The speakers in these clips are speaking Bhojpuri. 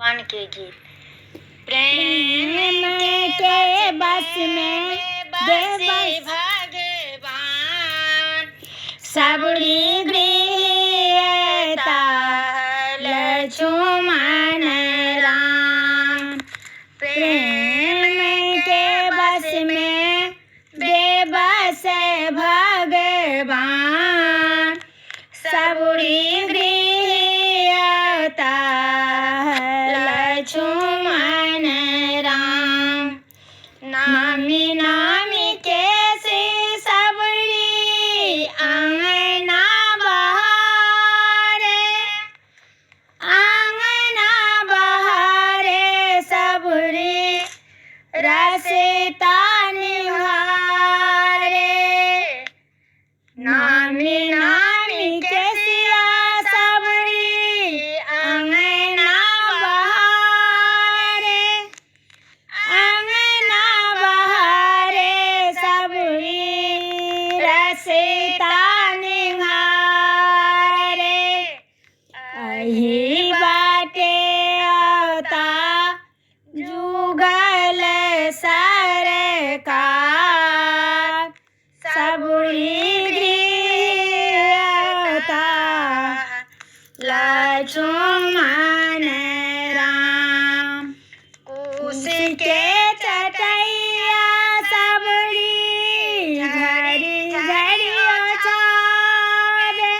भगवान के गीत। प्रेम के बस में बसे भगवान, सबरी गृहता लक्ष्मण राम। प्रेम के बस में बेबस भगवान, सबरी गृहता लक्ष्मण राम। नामी नामी के से सबरी आंगना बहारे, आंगना बहारे सबरी रसता निहारे। नामी नामी के सिया सबरी आंगना बहारे, आंगना बहारे सबरी रसता निहारे। अही बाटे आता जुगल सरकार, सबरी गृहता लक्ष्मण राम। कुश के चटैया सबरी झरी झरी ओछावे,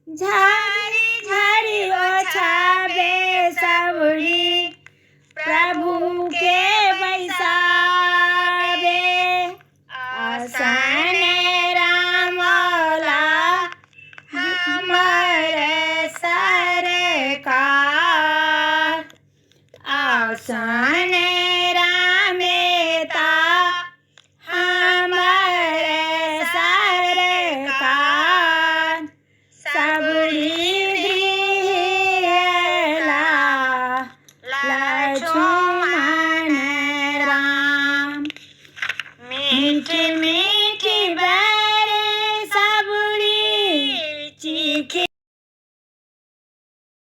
झरी झरी ओछावे सबरी प्रभु के बैसावे। आसन रामला हमर सरकार, आसन रामेता हमर सरकार, सबरी गृहला लक्ष्मण राम। मीठी मीठी बैर सबरी चीखी